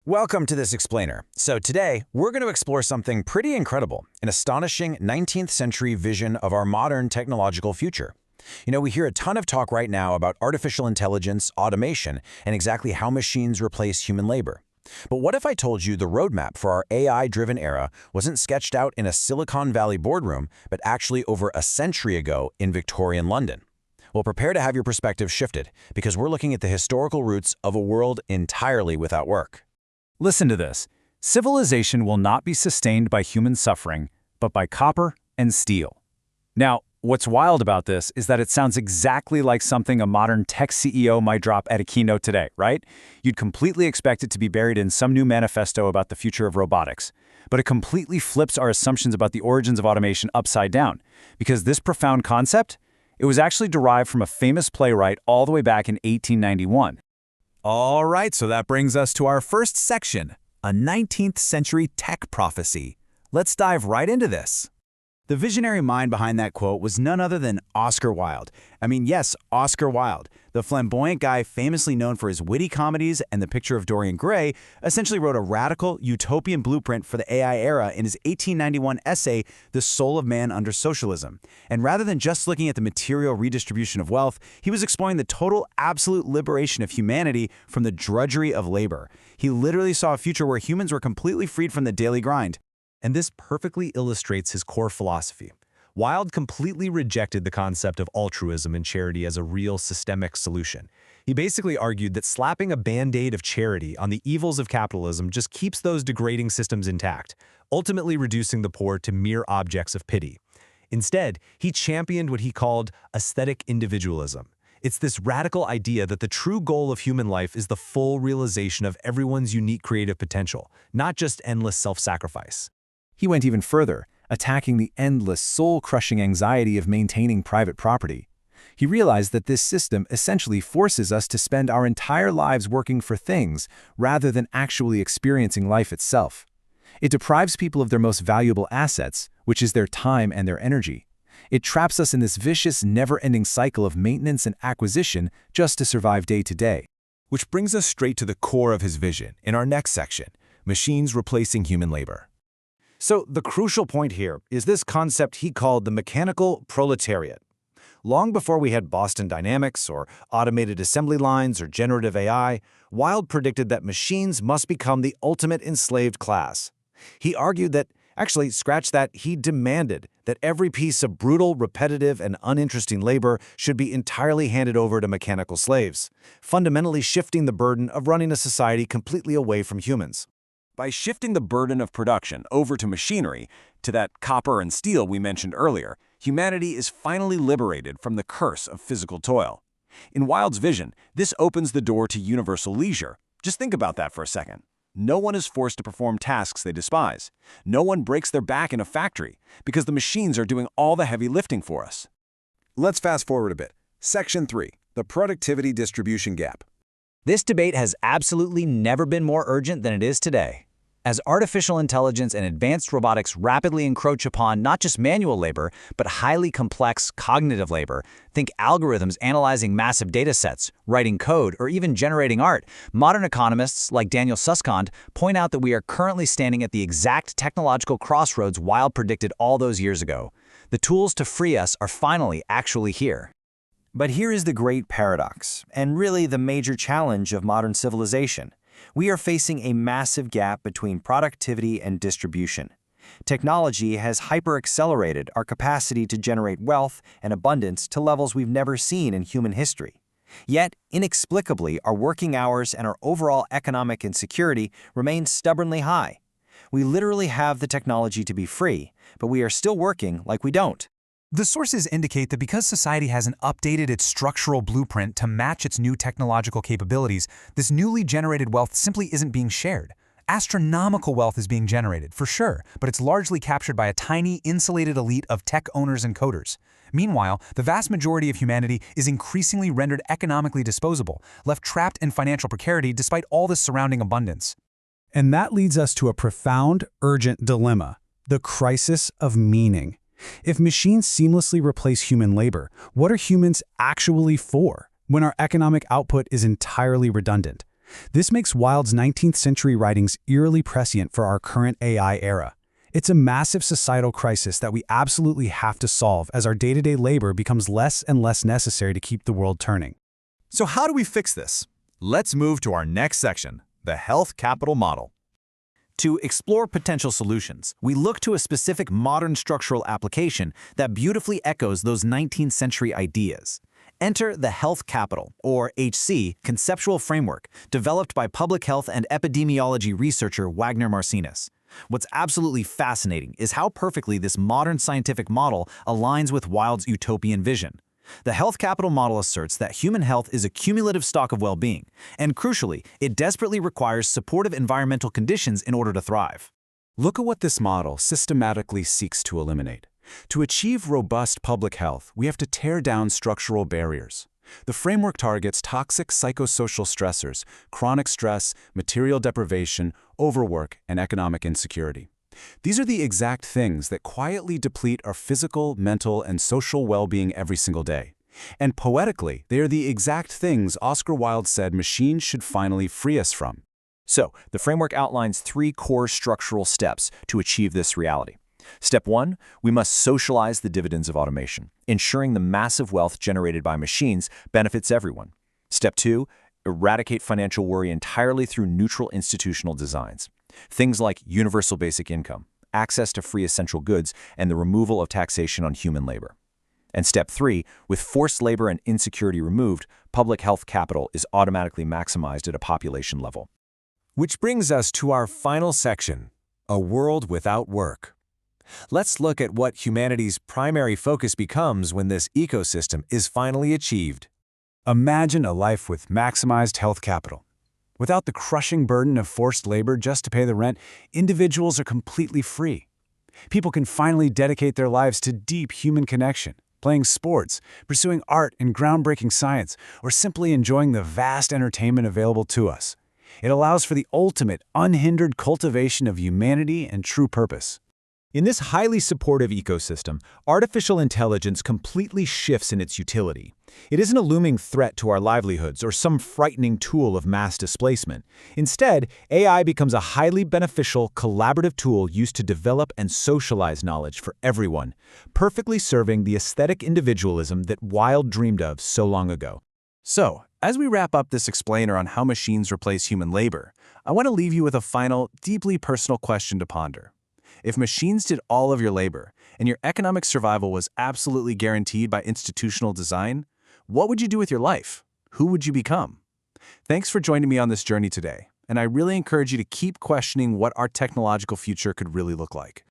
Welcome to this explainer. So today, we're going to explore something pretty incredible, an astonishing 19th century vision of our modern technological future. We hear a ton of talk right now about artificial intelligence, automation, and exactly how machines replace human labor. But what if I told you the roadmap for our AI-driven era wasn't sketched out in a Silicon Valley boardroom, but actually over a century ago in Victorian London? Well, prepare to have your perspective shifted, because we're looking at the historical roots of a world entirely without work. Listen to this. Civilization will not be sustained by human suffering, but by copper and steel. Now, what's wild about this is that it sounds exactly like something a modern tech CEO might drop at a keynote today, right? You'd completely expect it to be buried in some new manifesto about the future of robotics. But it completely flips our assumptions about the origins of automation upside down, because this profound concept, it was actually derived from a famous playwright all the way back in 1891. All right, so that brings us to our first section, a 19th century tech prophecy. Let's dive right into this. The visionary mind behind that quote was none other than Oscar Wilde. Yes, Oscar Wilde, the flamboyant guy famously known for his witty comedies and The Picture of Dorian Gray, essentially wrote a radical, utopian blueprint for the AI era in his 1891 essay, The Soul of Man Under Socialism. And rather than just looking at the material redistribution of wealth, he was exploring the total, absolute liberation of humanity from the drudgery of labor. He literally saw a future where humans were completely freed from the daily grind. And this perfectly illustrates his core philosophy. Wilde completely rejected the concept of altruism and charity as a real systemic solution. He basically argued that slapping a band-aid of charity on the evils of capitalism just keeps those degrading systems intact, ultimately reducing the poor to mere objects of pity. Instead, he championed what he called aesthetic individualism. It's this radical idea that the true goal of human life is the full realization of everyone's unique creative potential, not just endless self-sacrifice. He went even further, attacking the endless, soul-crushing anxiety of maintaining private property. He realized that this system essentially forces us to spend our entire lives working for things rather than actually experiencing life itself. It deprives people of their most valuable assets, which is their time and their energy. It traps us in this vicious, never-ending cycle of maintenance and acquisition just to survive day to day. Which brings us straight to the core of his vision in our next section, machines replacing human labor. So the crucial point here is this concept he called the mechanical proletariat. Long before we had Boston Dynamics or automated assembly lines or generative AI, Wilde predicted that machines must become the ultimate enslaved class. He argued that, he demanded that every piece of brutal, repetitive, and uninteresting labor should be entirely handed over to mechanical slaves, fundamentally shifting the burden of running a society completely away from humans. By shifting the burden of production over to machinery, to that copper and steel we mentioned earlier, humanity is finally liberated from the curse of physical toil. In Wilde's vision, this opens the door to universal leisure. Just think about that for a second. No one is forced to perform tasks they despise. No one breaks their back in a factory, because the machines are doing all the heavy lifting for us. Let's fast forward a bit. Section 3, the productivity distribution gap. This debate has absolutely never been more urgent than it is today. As artificial intelligence and advanced robotics rapidly encroach upon not just manual labor, but highly complex cognitive labor, think algorithms analyzing massive data sets, writing code, or even generating art, modern economists like Daniel Susskind point out that we are currently standing at the exact technological crossroads Wilde predicted all those years ago. The tools to free us are finally actually here. But here is the great paradox, and really the major challenge of modern civilization. We are facing a massive gap between productivity and distribution. Technology has hyper-accelerated our capacity to generate wealth and abundance to levels we've never seen in human history. Yet, inexplicably, our working hours and our overall economic insecurity remain stubbornly high. We literally have the technology to be free, but we are still working like we don't. The sources indicate that because society hasn't updated its structural blueprint to match its new technological capabilities, this newly generated wealth simply isn't being shared. Astronomical wealth is being generated, for sure, but it's largely captured by a tiny, insulated elite of tech owners and coders. Meanwhile, the vast majority of humanity is increasingly rendered economically disposable, left trapped in financial precarity despite all the surrounding abundance. And that leads us to a profound, urgent dilemma, the crisis of meaning. If machines seamlessly replace human labor, what are humans actually for when our economic output is entirely redundant? This makes Wilde's 19th century writings eerily prescient for our current AI era. It's a massive societal crisis that we absolutely have to solve as our day-to-day labor becomes less and less necessary to keep the world turning. So how do we fix this? Let's move to our next section, the health capital model. To explore potential solutions, we look to a specific modern structural application that beautifully echoes those 19th century ideas. Enter the health capital, or HC, conceptual framework developed by public health and epidemiology researcher Wagner Marcenes. What's absolutely fascinating is how perfectly this modern scientific model aligns with Wilde's utopian vision. The health capital model asserts that human health is a cumulative stock of well-being, and crucially, it desperately requires supportive environmental conditions in order to thrive. Look at what this model systematically seeks to eliminate. To achieve robust public health, we have to tear down structural barriers. The framework targets toxic psychosocial stressors, chronic stress, material deprivation, overwork, and economic insecurity. These are the exact things that quietly deplete our physical, mental, and social well-being every single day. And poetically, they are the exact things Oscar Wilde said machines should finally free us from. So, the framework outlines 3 core structural steps to achieve this reality. Step 1, we must socialize the dividends of automation, ensuring the massive wealth generated by machines benefits everyone. Step 2, eradicate financial worry entirely through neutral institutional designs. Things like universal basic income, access to free essential goods, and the removal of taxation on human labor. And step 3, with forced labor and insecurity removed, public health capital is automatically maximized at a population level. Which brings us to our final section, a world without work. Let's look at what humanity's primary focus becomes when this ecosystem is finally achieved. Imagine a life with maximized health capital. Without the crushing burden of forced labor just to pay the rent, individuals are completely free. People can finally dedicate their lives to deep human connection, playing sports, pursuing art and groundbreaking science, or simply enjoying the vast entertainment available to us. It allows for the ultimate, unhindered cultivation of humanity and true purpose. In this highly supportive ecosystem, artificial intelligence completely shifts in its utility. It isn't a looming threat to our livelihoods or some frightening tool of mass displacement. Instead, AI becomes a highly beneficial, collaborative tool used to develop and socialize knowledge for everyone, perfectly serving the aesthetic individualism that Wilde dreamed of so long ago. So, as we wrap up this explainer on how machines replace human labor, I want to leave you with a final, deeply personal question to ponder. If machines did all of your labor, and your economic survival was absolutely guaranteed by institutional design, what would you do with your life? Who would you become? Thanks for joining me on this journey today, and I really encourage you to keep questioning what our technological future could really look like.